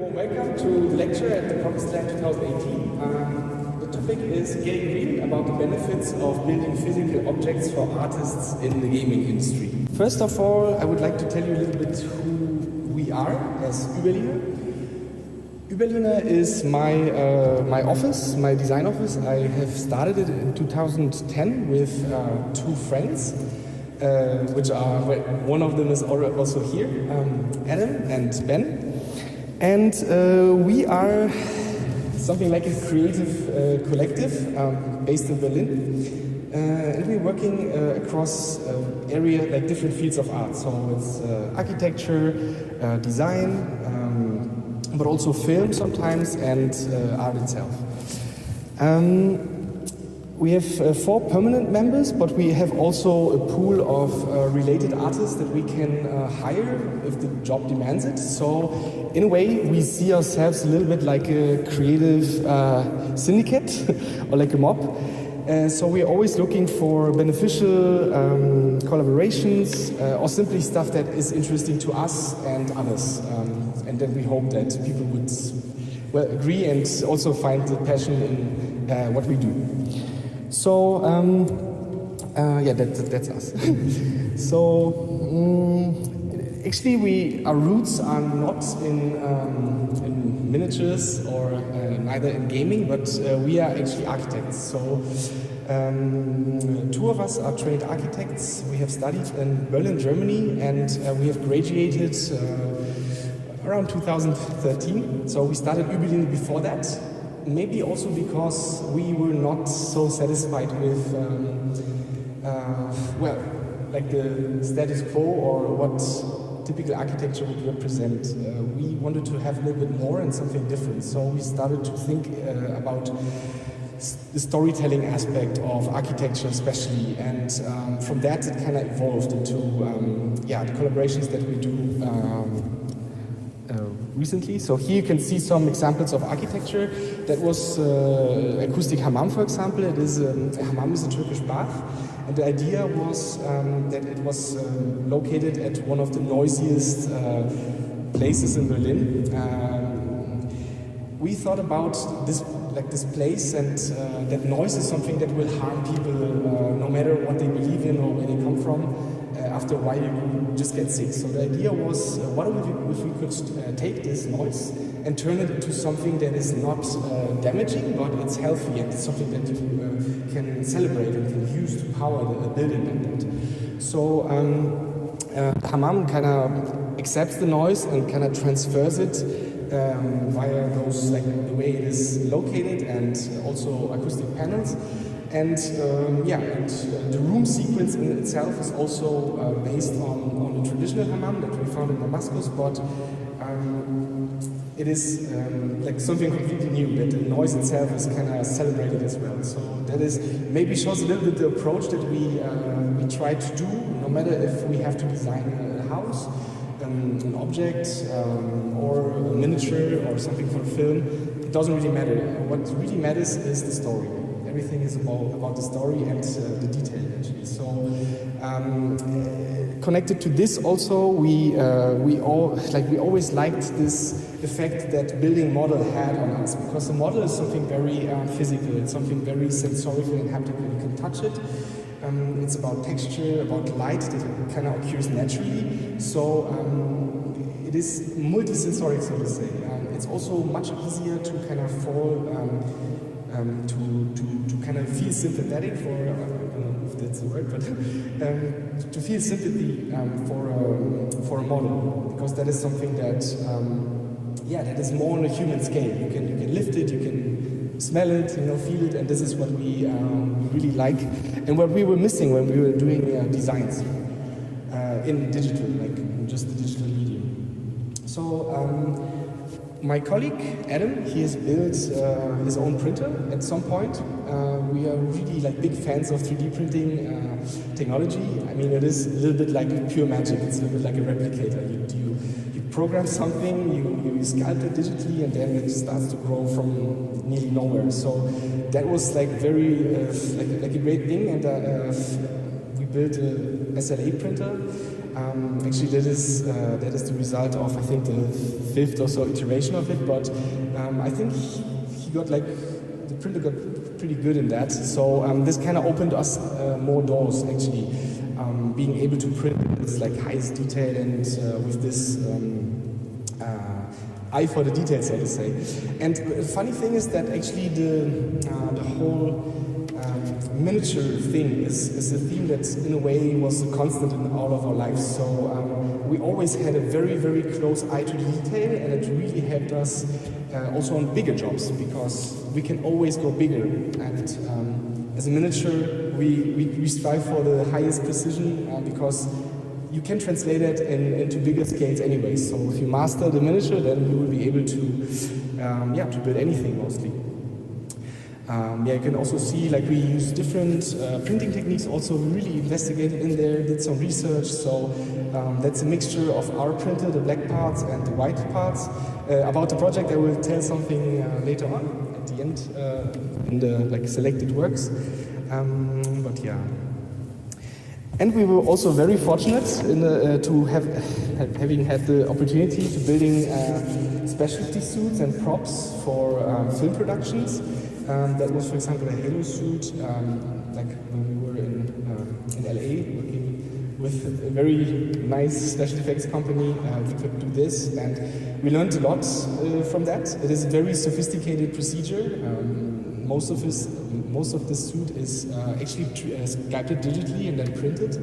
Warm welcome to the lecture at the Promised Land 2018. The topic is getting real about the benefits of building physical objects for artists in the gaming industry. First of all, I would like to tell you a little bit who we are as uberliner. Uberliner is my office, my design office. I have started it in 2010 with two friends, which are, one of them is also here, Adam and Ben. And we are something like a creative collective based in Berlin. And we're working across area like different fields of art. So it's architecture, design, but also film sometimes, and art itself. We have 4 permanent members, but we have also a pool of related artists that we can hire if the job demands it. So in a way, we see ourselves a little bit like a creative syndicate or like a mob. So we're always looking for beneficial collaborations or simply stuff that is interesting to us and others. And then we hope that people would agree and also find the passion in what we do. So, yeah, that's us. So, actually, our roots are not in miniatures or neither in gaming, but we are actually architects. So, 2 of us are trained architects. We have studied in Berlin, Germany, and we have graduated around 2013. So we started uberliner before that. Maybe also because we were not so satisfied with, like the status quo or what typical architecture would represent. We wanted to have a little bit more and something different. So we started to think about the storytelling aspect of architecture especially. And from that it kind of evolved into the collaborations that we do recently. So here you can see some examples of architecture. That was acoustic hammam, for example. It is a hammam is a Turkish bath, and the idea was that it was located at one of the noisiest places in Berlin. We thought about this place, and that noise is something that will harm people no matter what they believe in or where they come from. After a while you just get sick. So the idea was, what if we could take this noise and turn it into something that is not damaging, but it's healthy and it's something that you can celebrate and can use to power the building like that. So hammam kind of accepts the noise and kind of transfers it via those, like the way it is located, and also acoustic panels. And the room sequence in itself is also based on the traditional hammam that we found in Damascus, but it is like something completely new, that the noise itself is kind of celebrated as well. So that is maybe shows a little bit the approach that we try to do, no matter if we have to design a house, an object, or a miniature or something for film. It doesn't really matter. What really matters is the story. Everything is about the story and the detail, actually. So, connected to this also, we always liked this effect that building model had on us, because the model is something very physical. It's something very sensorial and haptical. You can touch it. It's about texture, about light that kind of occurs naturally. So it is multisensoric, so to say. It's also much easier to kind of fall. To kind of feel sympathetic for, I don't know if that's the word, but to feel sympathy for a model, because that is something that, that is more on a human scale. You can lift it, you can smell it, feel it, and this is what we really like, and what we were missing when we were doing designs in digital, like just the digital medium. So. My colleague, Adam, he has built his own printer at some point. We are really big fans of 3D printing technology. I mean, it is a little bit like pure magic. It's a little bit like a replicator. You program something, you sculpt it digitally, and then it starts to grow from nearly nowhere. So that was very like a great thing, and we built a SLA printer. Actually, that is the result of, I think, the 5th or so iteration of it. But I think he got like, the printer got pretty good in that. So this kind of opened us more doors, actually, being able to print this like highest detail and with this eye for the details, so to say. And the funny thing is that actually the whole miniature thing is a theme that in a way was a constant in all of our lives. So we always had a very, very close eye to the detail, and it really helped us also on bigger jobs, because we can always go bigger. And as a miniature, we strive for the highest precision because you can translate it into bigger scales anyway. So if you master the miniature, then you will be able to build anything mostly. You can also see like we use different printing techniques. Also, we really investigated in there, did some research. So that's a mixture of our printer, the black parts and the white parts. About the project, I will tell something later on at the end in the like selected works. But yeah. And we were also very fortunate to having had the opportunity to building specialty suits and props for film productions. That was, for example, a Halo suit, like when we were in LA working with a very nice special effects company. We could do this, and we learned a lot from that. It is a very sophisticated procedure. Most of the suit is actually sculpted digitally and then printed,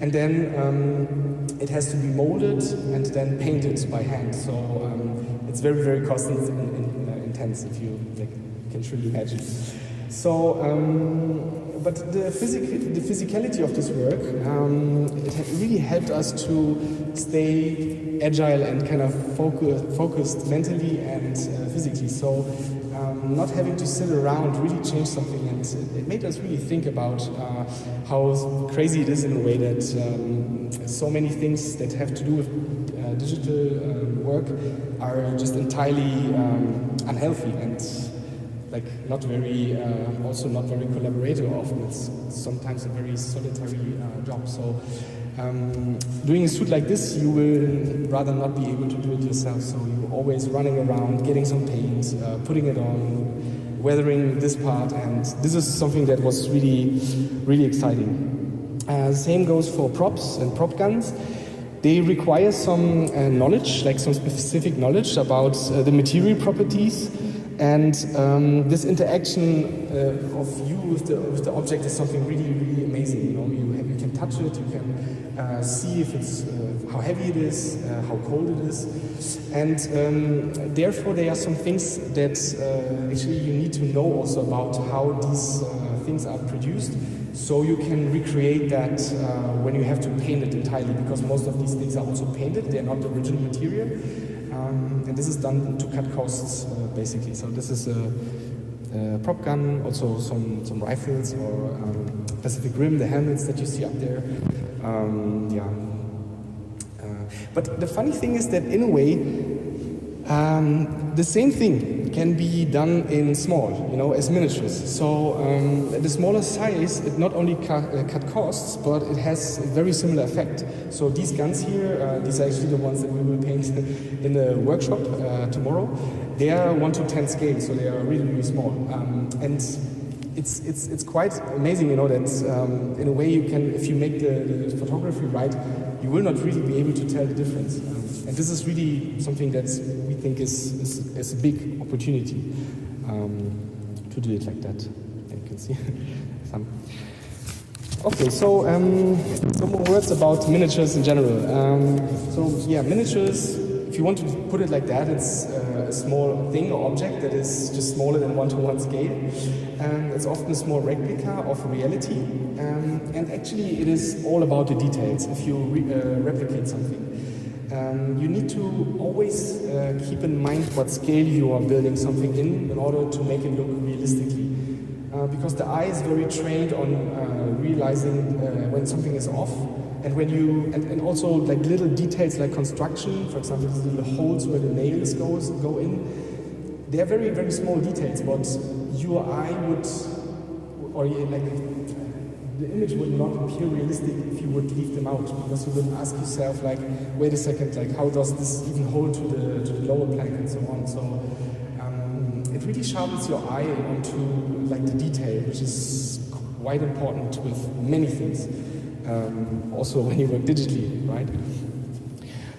and then it has to be molded and then painted by hand. So it's very, very cost intense, if you can surely imagine. So, but the physicality of this work, it really helped us to stay agile and kind of focused mentally and physically. So not having to sit around really changed something, and it made us really think about how crazy it is in a way that so many things that have to do with digital work are just entirely unhealthy and like not very, also not very collaborative often. It's sometimes a very solitary job. So doing a suit like this, you will rather not be able to do it yourself. So you're always running around, getting some paint, putting it on, weathering this part, and this is something that was really, really exciting. Same goes for props and prop guns. They require some knowledge, like some specific knowledge about the material properties. And this interaction of you with the object is something really, really amazing. You know, you can touch it, you can see if it's how heavy it is, how cold it is, and therefore there are some things that actually you need to know also about how these things are produced, so you can recreate that when you have to paint it entirely, because most of these things are also painted; they are not the original material. And this is done to cut costs, basically. So this is a prop gun, also some rifles or Pacific Rim, the helmets that you see up there. But the funny thing is that in a way, the same thing can be done in small, you know, as miniatures. So the smaller size, it not only cut costs, but it has a very similar effect. So these guns here, these are actually the ones that we will paint in the workshop tomorrow. They are 1:10 scale, so they are really, really small. And it's quite amazing, you know, that in a way you can, if you make the photography right, you will not really be able to tell the difference. And this is really something that we think is a big opportunity to do it like that. You can see some. Okay, so some more words about miniatures in general. So yeah, miniatures, if you want to put it like that, it's a small thing or object that is just smaller than 1:1 scale. It's often a small replica of reality, and actually it is all about the details. If you replicate something, you need to always keep in mind what scale you are building something in order to make it look realistically. Because the eye is very trained on realizing when something is off, and when you and also like little details like construction, for example, these little holes where the nails go in. They are very, very small details, but your eye would, or like the image would not appear realistic if you would leave them out, because you would ask yourself like, wait a second, like how does this even hold to the lower plank and so on. So it really sharpens your eye onto like the detail, which is quite important with many things. Also when you work digitally, right?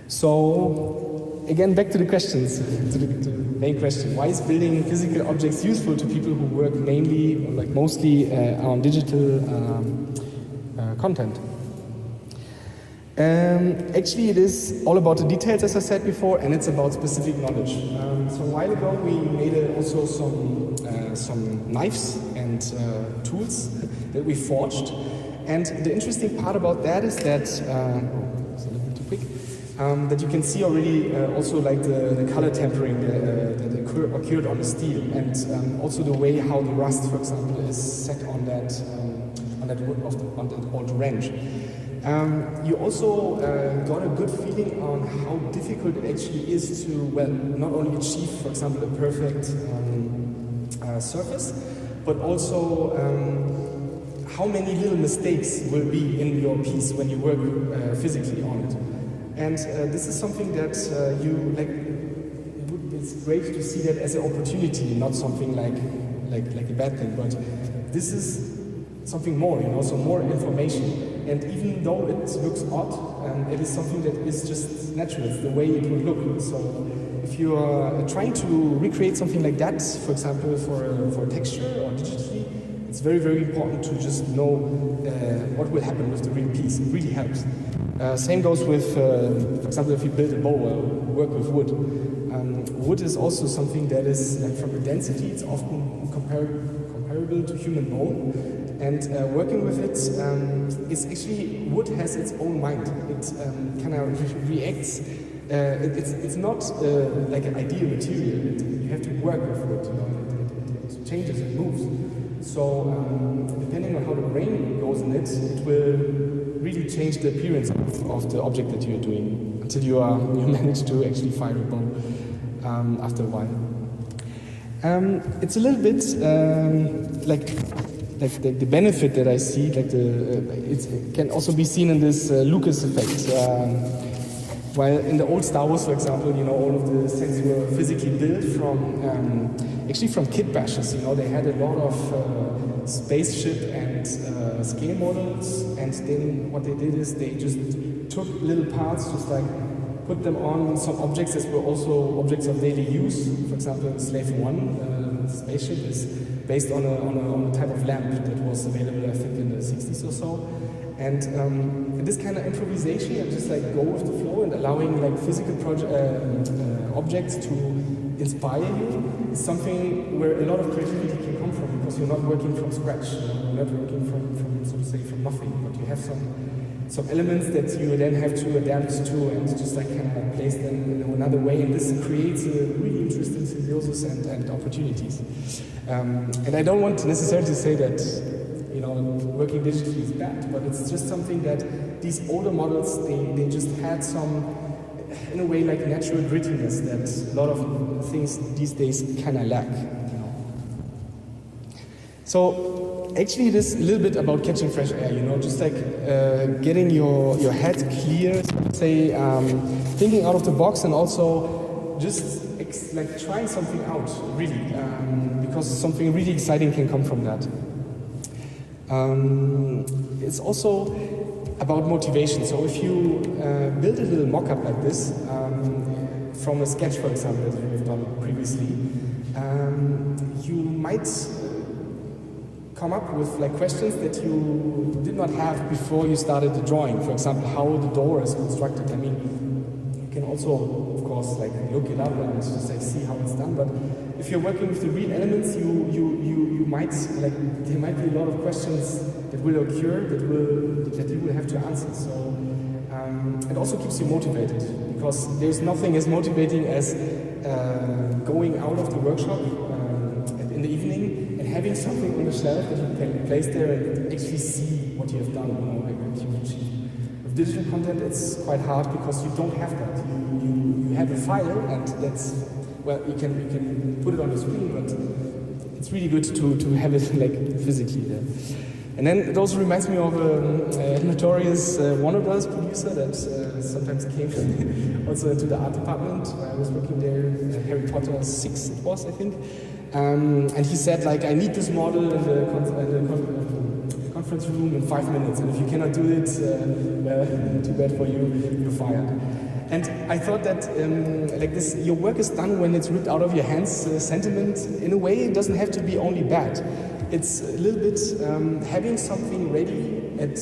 So again, back to the questions, to the main question. Why is building physical objects useful to people who work mainly, or like mostly on digital content? Actually, it is all about the details, as I said before, and it's about specific knowledge. So a while ago, we made also some knives and tools that we forged. And the interesting part about that is that, it's a little bit too quick, that you can see already also like the color tempering that occurred on the steel, and also the way how the rust, for example, is set on that wood on the old wrench. You also got a good feeling on how difficult it actually is to, well, not only achieve, for example, a perfect surface, but also how many little mistakes will be in your piece when you work physically on it. And this is something that you like. It's great to see that as an opportunity, not something like a bad thing. But this is something more, you know, so more information. And even though it looks odd, it is something that is just natural. It's the way it would look. So if you are trying to recreate something like that, for example, for texture or digitally, it's very, very important to just know what will happen with the real piece. It really helps. Same goes with, for example, if you build a bow or work with wood. Wood is also something that is, like, from the density, it's often comparable to human bone. And working with it, it's actually, wood has its own mind. It kind of reacts. It's not like an ideal material. You have to work with wood. You know? It changes, it moves. So depending on how the brain goes in it, it will really change the appearance of the object that you're doing until you manage to actually fire a bow after a while. It's a little bit like the benefit that I see, like it can also be seen in this Lucas effect. While in the old Star Wars, for example, you know, all of the sets were physically built from actually from kit bashes. You know, they had a lot of spaceship and scale models, and then what they did is they just took little parts, just like put them on some objects that were also objects of daily use. For example, Slave One, the spaceship, is based on a type of lamp that was available, I think, in the 60s or so. And this kind of improvisation and just like go with the flow and allowing like physical objects to inspire you is something where a lot of creativity can come from, because you're not working from scratch, you're not working from so to say from nothing, but you have some elements that you then have to adapt to and just like kind of place them in another way, and this creates a really interesting symbiosis and opportunities. And I don't want necessarily to say that, you know, working digitally is bad, but it's just something that these older models, they just had some, in a way, like natural grittiness that a lot of things these days kind of lack, you know. So actually it is a little bit about catching fresh air, you know, just like getting your head clear, say, thinking out of the box, and also just like trying something out, really, because something really exciting can come from that. It's also about motivation. So if you build a little mock-up like this, from a sketch, for example, that we've done previously, you might come up with like questions that you did not have before you started the drawing. For example, how the door is constructed. I mean, you can also, of course, like look it up and just like see how it's done. But if you're working with the real elements, you might like there might be a lot of questions that will occur that you will have to answer. So it also keeps you motivated, because there's nothing as motivating as going out of the workshop in the evening and having something on the shelf that you can place there and actually see what you have done, you know, like what you've achieved. With digital content, it's quite hard because you don't have that. You have a file, and that's, well, you can put it on the screen, but it's really good to have it like physically there. And then it also reminds me of a notorious Warner Bros. Producer that sometimes came also into the art department. I was working there, Harry Potter 6 it was, I think. And he said, like, I need this model in the conference room in 5 minutes, and if you cannot do it, well, too bad for you, you're fired. And I thought that like this, your work is done when it's ripped out of your hands. Sentiment, in a way, it doesn't have to be only bad. It's a little bit having something ready at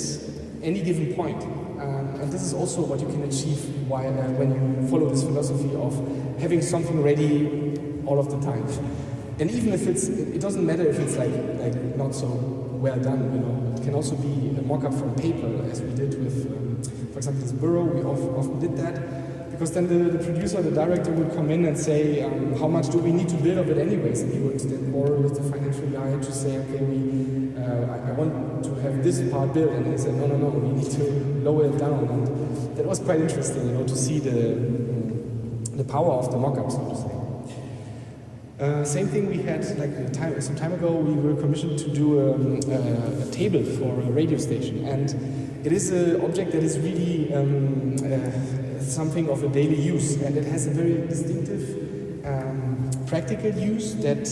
any given point. And this is also what you can achieve when you follow this philosophy of having something ready all of the time. And even if it doesn't matter if it's like not so well done, you know. It can also be a mock-up from paper, as we did with, for example, this burrow. We often did that, because then the producer, the director would come in and say, how much do we need to build of it anyways? And he would then borrow with the financial guy to say, okay, I want to have this part built, and he said, no, we need to lower it down. And that was quite interesting, you know, to see the power of the mock-up, so to say. Same thing we had, like some time ago, we were commissioned to do a table for a radio station, and it is an object that is really something of a daily use, and it has a very distinctive practical use that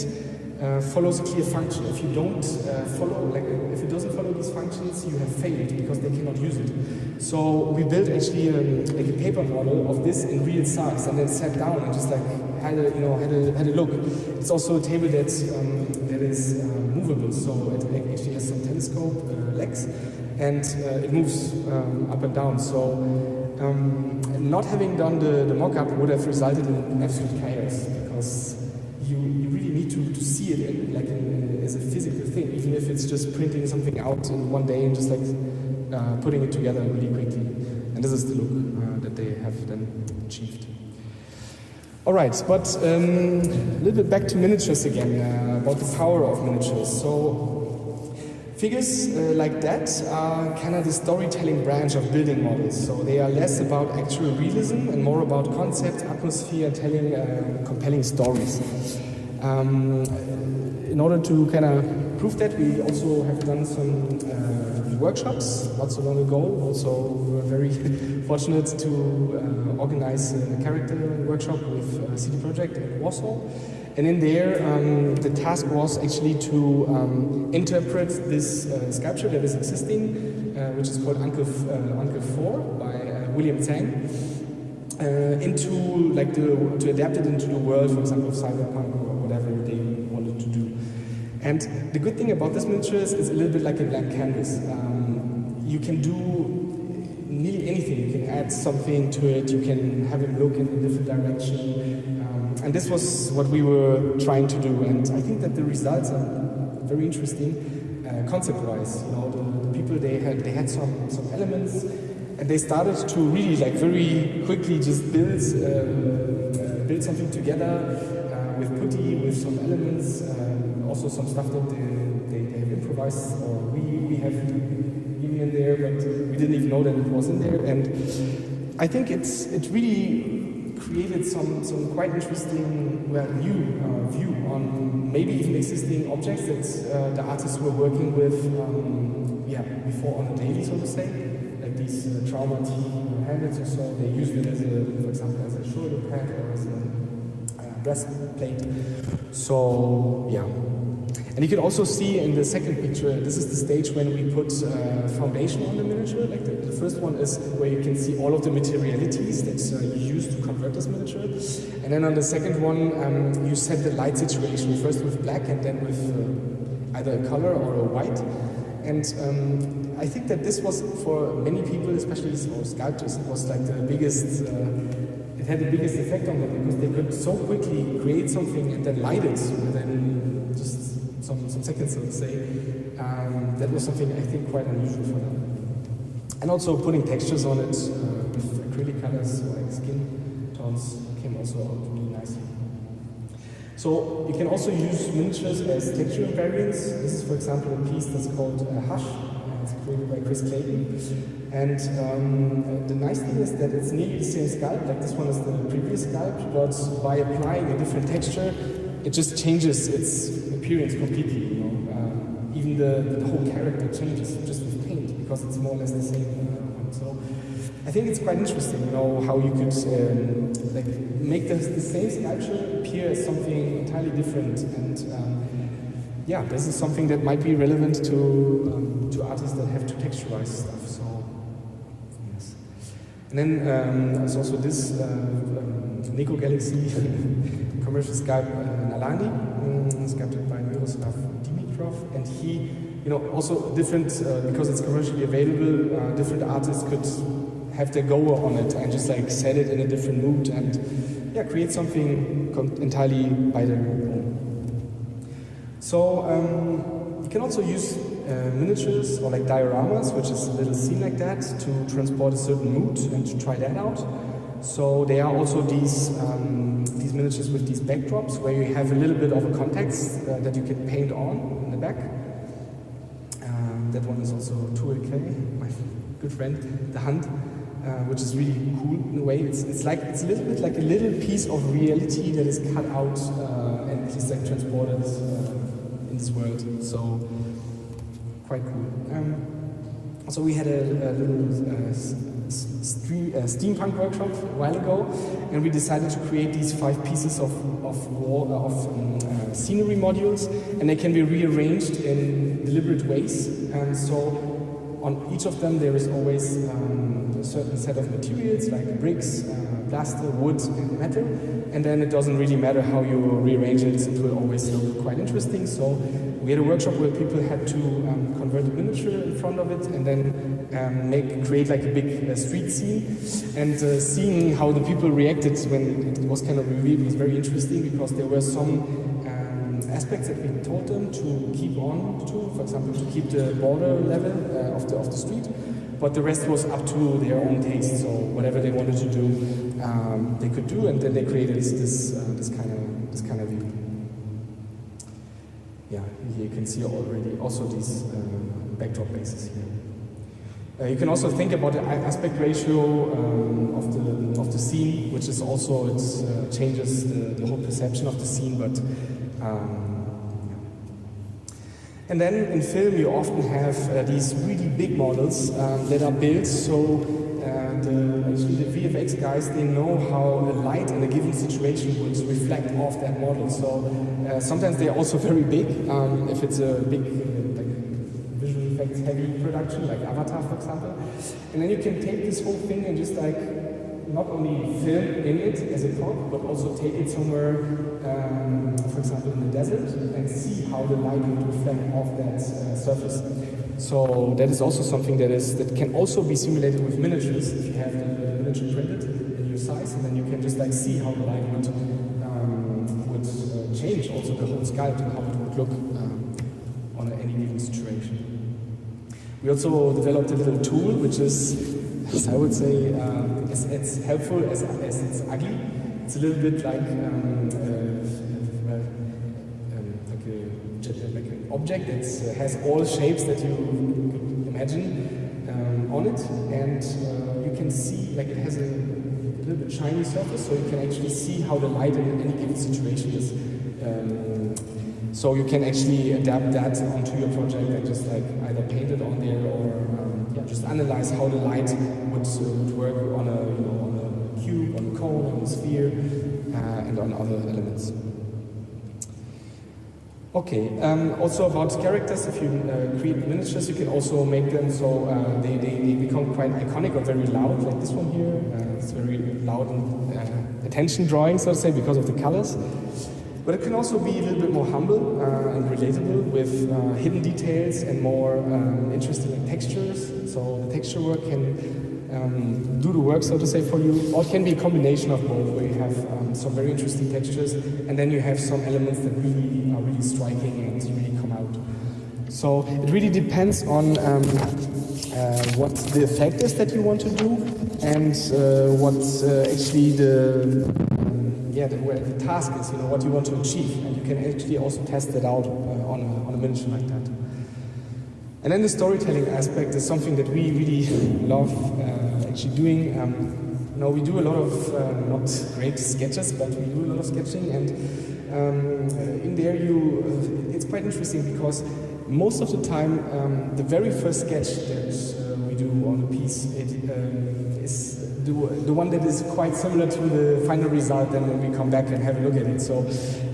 follows a clear function. If you don't if it doesn't follow these functions, you have failed because they cannot use it. So we built actually like a paper model of this in real size, and then sat down and just like had a look. It's also a table that is movable, so it actually has some telescope legs, and it moves up and down. So not having done the mock-up would have resulted in absolute chaos, because you really need to see it as a physical thing, even if it's just printing something out in one day and just like putting it together really quickly. And this is the look that they have then achieved. All right, but a little bit back to miniatures again, about the power of miniatures. So figures like that are kind of the storytelling branch of building models. So they are less about actual realism and more about concept, atmosphere, telling compelling stories. In order to kind of prove that, we also have done some workshops not so long ago. Also, we were very fortunate to organize a character workshop with CD Projekt in Warsaw. And in there, the task was actually to interpret this sculpture that is existing, which is called Uncle 4 by William Tsang, into like to adapt it into the world, for example, of cyberpunk or whatever they wanted to do. And the good thing about this miniature is it's a little bit like a blank canvas. You can do nearly anything. You can add something to it. You can have it look in a different direction. And this was what we were trying to do. And I think that the results are very interesting, concept-wise. You know, the people they had some elements, and they started to really like very quickly just build something together with putty, with some elements. Also some stuff that they have improvised, or we have given in there, but we didn't even know that it was in there. And I think it really created some quite interesting new view on maybe even existing objects that the artists were working with before on a daily, so to say, like these trauma handles or so. They used it as for example, as a shoulder pad or as a breastplate. So yeah. And you can also see in the second picture, this is the stage when we put foundation on the miniature. Like the first one is where you can see all of the materialities that you use to convert this miniature. And then on the second one, you set the light situation, first with black and then with either a color or a white. And I think that this was, for many people, especially sculptors, it was like the biggest, it had the biggest effect on them, because they could so quickly create something and then light it within just some seconds, so to say. That was something I think quite unusual for them. And also putting textures on it with acrylic colors like skin tones came also out really nicely. So you can also use miniatures as texture invariants. This is, for example, a piece that's called Hush. It's created by Chris Clayton. And the nice thing is that it's nearly the same sculpt, like this one is the previous sculpt, but by applying a different texture, it just changes its appearance completely. You know, even the whole character changes just with paint, because it's more or less the same one. So I think it's quite interesting, you know, how you could like make the same sculpture appear as something entirely different. And yeah, this is something that might be relevant to artists that have to texturize stuff. So yes. And then there's also this Nico Galaxy commercial sculpt Nalani, sculpted by Miroslav Dimitrov, and he, you know, also different because it's commercially available. Different artists could have their go on it and just like set it in a different mood and yeah, create something entirely by their own. So you can also use miniatures or like dioramas, which is a little scene like that, to transport a certain mood and to try that out. So there are also these miniatures with these backdrops where you have a little bit of a context that you can paint on in the back. That one is also 2AK, my good friend, the Hand, which is really cool in a way. It's a little bit like a little piece of reality that is cut out and just like transported in this world. So quite cool. So we had a little steampunk workshop a while ago, and we decided to create these 5 pieces of scenery modules, and they can be rearranged in deliberate ways. And so on each of them there is always a certain set of materials like bricks, plaster, wood, and metal, and then it doesn't really matter how you rearrange it, it will always look quite interesting. So we had a workshop where people had to convert a miniature in front of it and then create like a big street scene. And seeing how the people reacted when it was kind of revealed was very interesting, because there were some aspects that we told them to keep on to, for example, to keep the border level of the street, but the rest was up to their own taste. So whatever they wanted to do, they could do, and then they created this kind of view. Yeah, here you can see already also these backdrop bases here. You can also think about the aspect ratio of the scene, which is also it changes the whole perception of the scene. But and then in film you often have these really big models that are built so actually the VFX guys, they know how a light in a given situation would reflect off that model. So sometimes they're also very big if it's a big visual effects heavy production like Avatar, for example. And then you can take this whole thing and just like not only film in it as a prop, but also take it somewhere, for example in the desert, and see how the light would reflect off that surface. So that is also something that can also be simulated with miniatures if you have the miniature printed in your size, and then you can just like see how the light would change also the whole sculpt and how it would look on any given situation. We also developed a little tool which is, as I would say, as helpful as it's ugly. It's a little bit like an object that has all shapes that you could imagine on it, and you can see like it has a little bit shiny surface, so you can actually see how the light in any given situation is. So you can actually adapt that onto your project and just like either paint it on there or just analyze how the light would work on a cube, on a cone, on a sphere, and on other elements. Okay, also about characters, if you create miniatures, you can also make them so they become quite iconic or very loud, like this one here. It's very loud and attention drawing, so to say, because of the colors. But it can also be a little bit more humble and relatable with hidden details and more interesting textures. So the texture work can do the work, so to say, for you. Or it can be a combination of both, where you have some very interesting textures, and then you have some elements that really are really striking and really come out. So it really depends on what the effect is that you want to do, and what actually where the task is, what you want to achieve, and you can actually also test it out on a miniature like that. And then the storytelling aspect is something that we really love actually doing. We do a lot of not great sketches, but we do a lot of sketching, and in there it's quite interesting because most of the time, the very first sketch that we do on the piece, it is the one that is quite similar to the final result then when we come back and have a look at it. So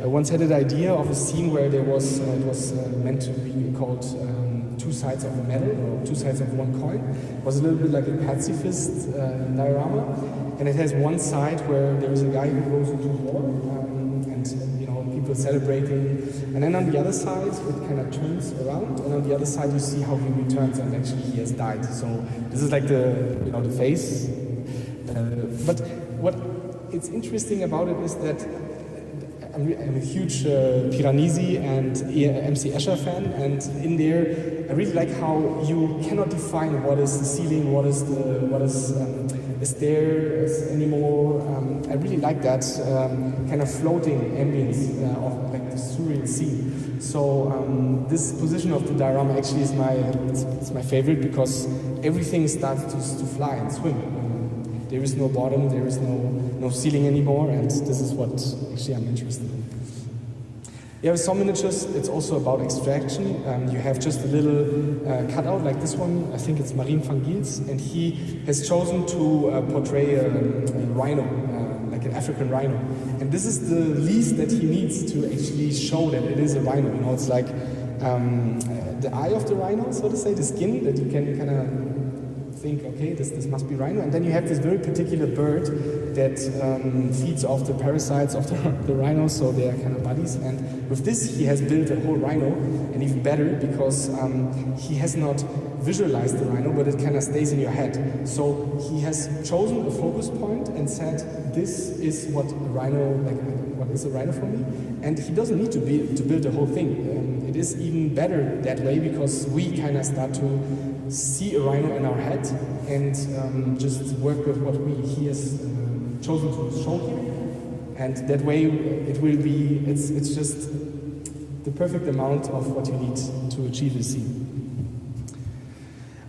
I once had an idea of a scene where there was, it was meant to be called two sides of a medal, or two sides of one coin. It was a little bit like a pacifist diorama, and it has one side where there is a guy who goes into war, and you know, people celebrating, and then on the other side it kind of turns around, and on the other side you see how he returns and actually he has died. So this is like the, you know, the face. But what it's interesting about it is that I'm a huge Piranesi and MC Escher fan, and in there I really like how you cannot define what is the ceiling, what is there anymore. I really like that kind of floating ambience of like the surreal scene. So this position of the diorama actually is it's my favorite, because everything starts to fly and swim. There is no bottom, there is no ceiling anymore, and this is what actually I'm interested in. Yeah, with some miniatures, it's also about extraction. You have just a little cutout like this one. I think it's Marien van Giels, and he has chosen to portray a rhino, like an African rhino. And this is the least that he needs to actually show that it is a rhino. You know, it's like the eye of the rhino, so to say, the skin that you can kind of think, okay, this must be rhino. And then you have this very particular bird that feeds off the parasites of the rhino, so they are kind of buddies. And with this, he has built a whole rhino, and even better, because he has not visualized the rhino, but it kind of stays in your head. So he has chosen a focus point and said, this is what a rhino, like, what is a rhino for me? And he doesn't need to build the whole thing. It is even better that way, because we kind of start to see a rhino in our head and just work with what he has chosen to show here. And that way it will be, it's just the perfect amount of what you need to achieve a scene.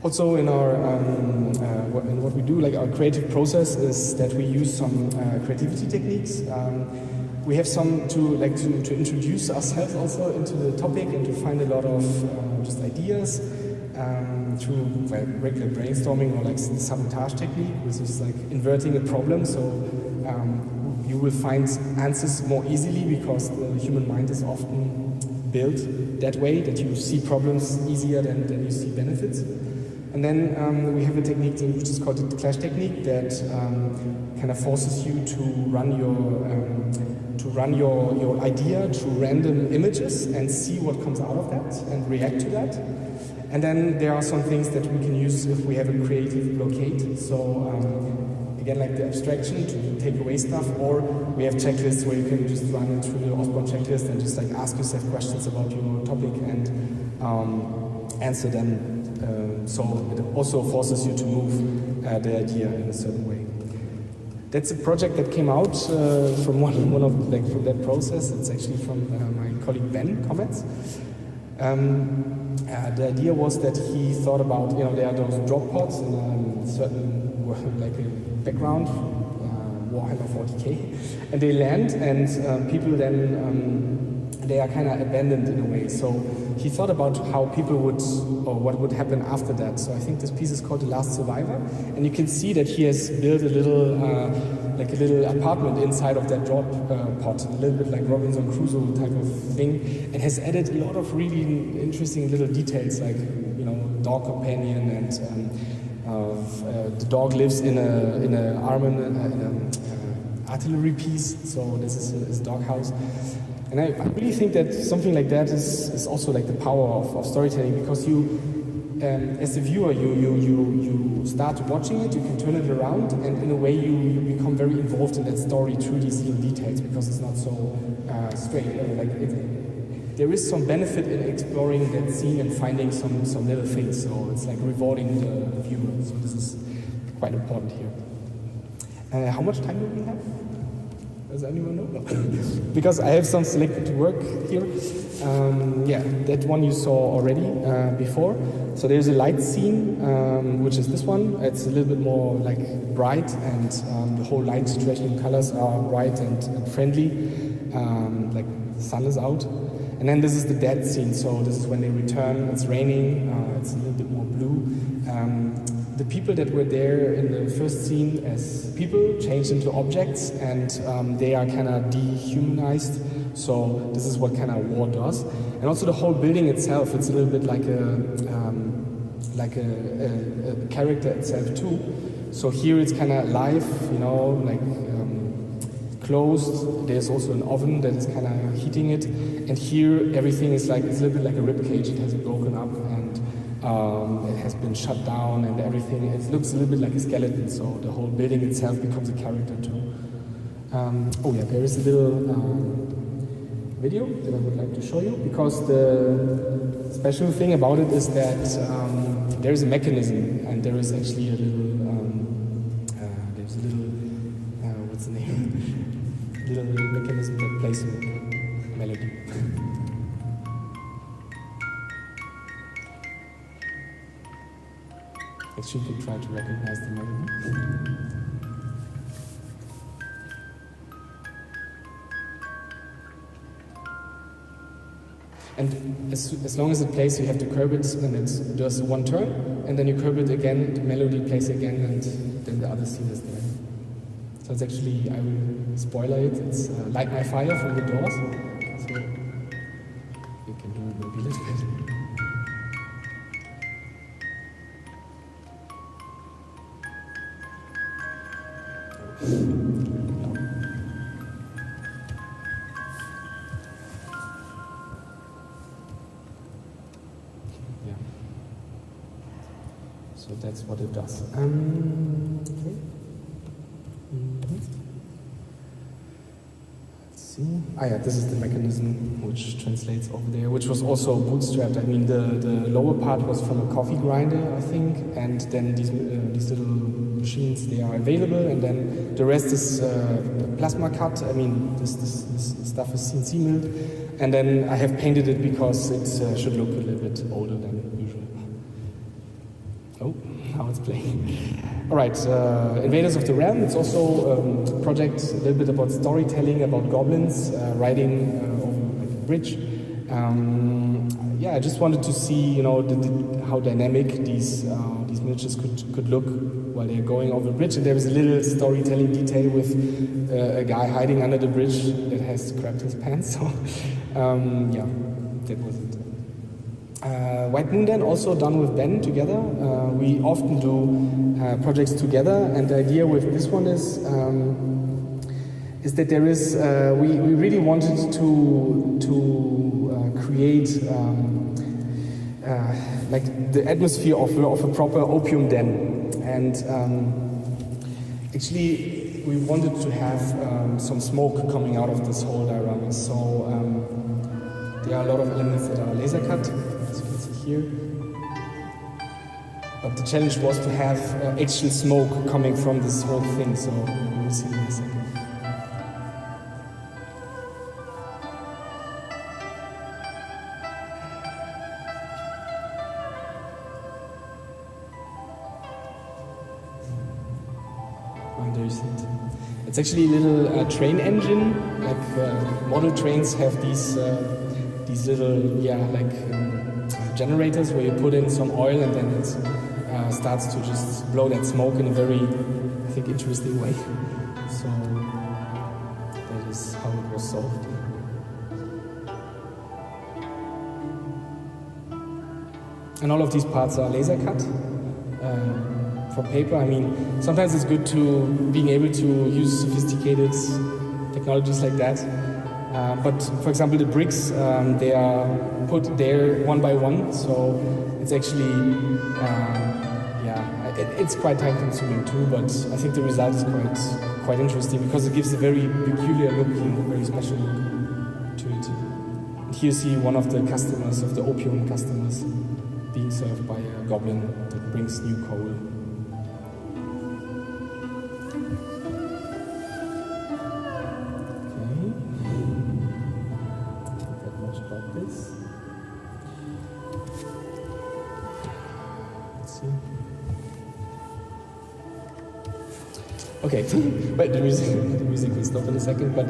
Also in our, in what we do, like our creative process is that we use some creativity techniques. We have some to introduce ourselves also into the topic and to find a lot of just ideas. Through regular brainstorming, or like the sabotage technique, which is like inverting a problem. So you will find answers more easily, because the human mind is often built that way, that you see problems easier than you see benefits. And then we have a technique which is called the clash technique, that kind of forces you to run your idea through random images and see what comes out of that and react to that. And then there are some things that we can use if we have a creative blockade. So again, like the abstraction to take away stuff, or we have checklists where you can just run it through the Osborne checklist and just like ask yourself questions about your topic and answer them. So it also forces you to move the idea in a certain way. That's a project that came out from one of from that process. It's actually from my colleague Ben Comets. The idea was that he thought about, you know, there are those drop pods in a certain, like a background, Warhammer 40k, and they land, and people then, they are kind of abandoned in a way. So he thought about how people would, or what would happen after that. So I think this piece is called The Last Survivor, and you can see that he has built a little, like a little apartment inside of that drop pod, a little bit like Robinson Crusoe type of thing, and has added a lot of really interesting little details, like, you know, dog companion, and the dog lives in a artillery piece, so this is his dog house. And I really think that something like that is also like the power of storytelling, because you, as a viewer, you start watching it, you can turn it around, and in a way you become very involved in that story through these little details, because it's not so straight. There is some benefit in exploring that scene and finding some little things, so it's like rewarding the viewer. So this is quite important here. How much time do we have? Does anyone know? No. Because I have some selected work here. Yeah, that one you saw already before. So there's a light scene, which is this one. It's a little bit more like bright, and the whole light situation and colors are bright and friendly, like the sun is out. And then this is the dead scene, so this is when they return, it's raining, it's a little bit more blue. The people that were there in the first scene as people changed into objects, and they are kind of dehumanized, so this is what kind of war does. And also the whole building itself, it's a little bit like a character itself too. So here it's kind of live, you know, like closed. There's also an oven that is kind of heating it, and here everything is like, it's a little bit like a rib cage. It has broken up and it has been shut down, and everything, it looks a little bit like a skeleton, so the whole building itself becomes a character too. Oh yeah, there is a little video that I would like to show you, because the special thing about it is that there is a mechanism, and there is actually a little, there's a little, what's the name? Little mechanism that plays a melody. Let's see if you try to recognize the melody. And as long as it plays, you have to curb it, and it does one turn, and then you curb it again, the melody plays again, and then the other scene is there. So it's actually, I will spoiler it, it's Light My Fire from the Doors. So you can do it maybe a little bit. So that's what it does. Okay. Let's see. Yeah, this is the mechanism which translates over there, which was also bootstrapped. I mean, the lower part was from a coffee grinder, I think, and then these little machines, they are available, and then the rest is plasma cut. I mean, this stuff is CNC milled, and then I have painted it because it should look a little bit older than usual. Oh, how it's playing. All right, Invaders of the Realm. It's also a project a little bit about storytelling, about goblins riding over like a bridge. Yeah, I just wanted to see, you know, how dynamic these miniatures could look while they're going over the bridge. And there was a little storytelling detail with a guy hiding under the bridge that has grabbed his pants. So, yeah, that was it. White Moon then, also done with Ben together. We often do projects together, and the idea with this one is that there is, we really wanted to create like the atmosphere of a proper opium den, and actually we wanted to have some smoke coming out of this whole diorama. So there are a lot of elements that are laser cut, as you can see here. But the challenge was to have actual smoke coming from this whole thing, so we'll see in a second. And there's it. It's actually a little train engine, like model trains have these little, yeah, like generators where you put in some oil and then it starts to just blow that smoke in a very, I think, interesting way. So that is how it was solved. And all of these parts are laser cut for paper. I mean, sometimes it's good to being able to use sophisticated technologies like that. But for example, the bricks, they are put there one by one, so it's actually, yeah, it's quite time consuming too, but I think the result is quite interesting because it gives a very peculiar look, very special look to it. And here you see one of the customers, of the opium customers, being served by a goblin that brings new coal. Okay, but the music will stop in a second. But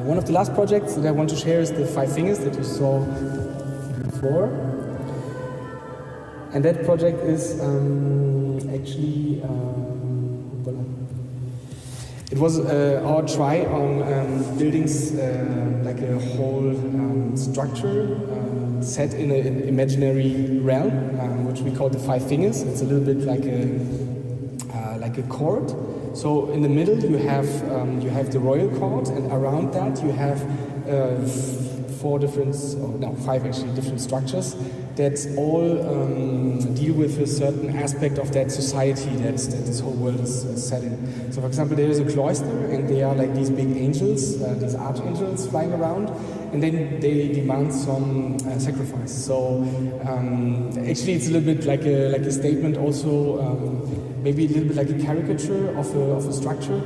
one of the last projects that I want to share is the 5 fingers that you saw before. And that project is actually, it was our try on buildings like a whole structure set in an imaginary realm, which we call the 5 fingers. It's a little bit like a chord. So in the middle you have the royal court, and around that you have 5 actually different structures that all deal with a certain aspect of that society that this whole world is set in. So for example, there is a cloister, and they are like these big angels, these archangels flying around, and then they demand some sacrifice. So actually it's a little bit like a statement also, maybe a little bit like a caricature of a structure.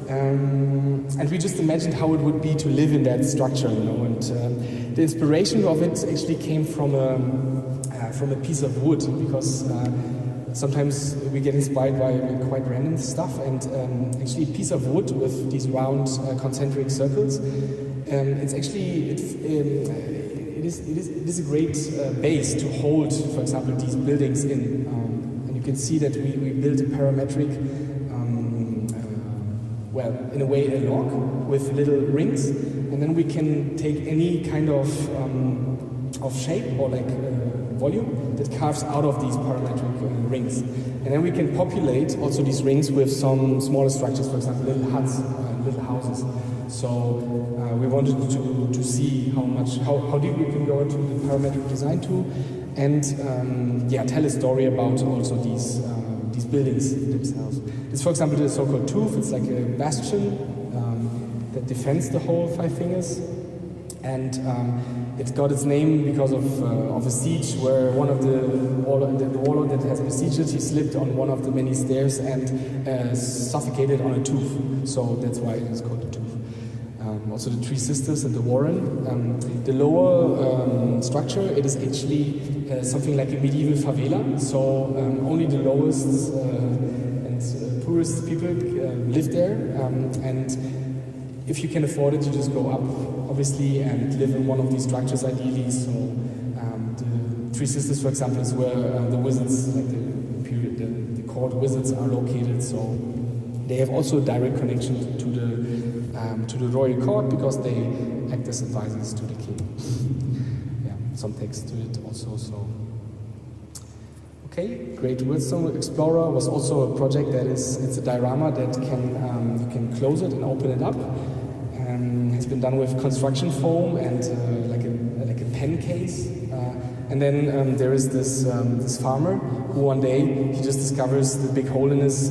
And we just imagined how it would be to live in that structure, you know. And the inspiration of it actually came from a piece of wood, because sometimes we get inspired by quite random stuff. And actually, a piece of wood with these round concentric circles. It's actually it is a great base to hold, for example, these buildings in. And you can see that we built a parametric. Well, in a way, a log with little rings, and then we can take any kind of shape or like volume that carves out of these parametric rings, and then we can populate also these rings with some smaller structures, for example, little huts, little houses. So we wanted to see how deep we can go into the parametric design tool, and tell a story about also these buildings themselves. This, for example, the so-called tooth. It's like a bastion that defends the whole 5 fingers, and it got its name because of a siege where one of the warlord that has besieged it, he slipped on one of the many stairs and suffocated on a tooth. So that's why it is called the tooth. Also the 3 sisters and the warren. The lower structure, it is actually something like a medieval favela. So only the lowest and poorest people live there. And if you can afford it, you just go up, obviously, and live in one of these structures ideally. So the 3 sisters, for example, is where the wizards, like the court wizards, are located. So they have also a direct connection to the royal court, because they act as advisors to the king. Some text to it also. So okay, Great Wisdom Explorer was also a project that it's a diorama that can you can close it and open it up. It's been done with construction foam and like a pen case. And then there is this farmer who one day he just discovers the big hole in his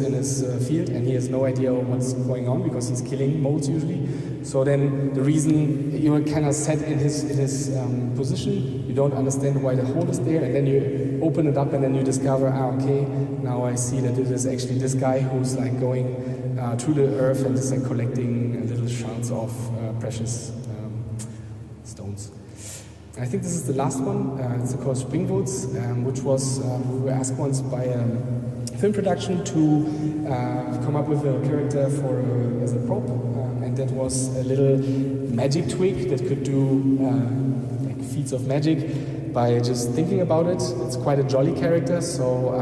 field, and he has no idea what's going on because he's killing moles usually. So then the reason you're kind of set in his position, you don't understand why the hole is there, and then you open it up and then you discover, okay, now I see that it is actually this guy who's like going through the earth and is like collecting little shards of precious stones. I think this is the last one. It's called Springwoods, which was we were asked once by a film production to come up with a character as a prop, and that was a little magic twig that could do like feats of magic by just thinking about it. It's quite a jolly character, so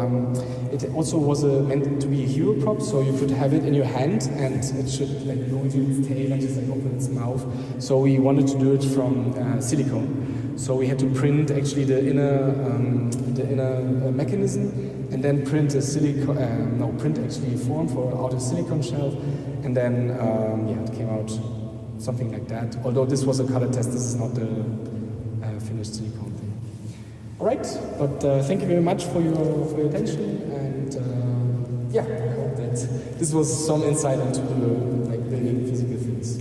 it also was meant to be a hero prop, so you could have it in your hand and it should like go into its tail and just like open its mouth. So we wanted to do it from silicone. So we had to print actually the inner mechanism, and then print print actually a form out of silicone shell, and then it came out something like that. Although this was a color test, this is not the finished silicone thing. All right, but thank you very much for your attention, and I hope that this was some insight into building physical things.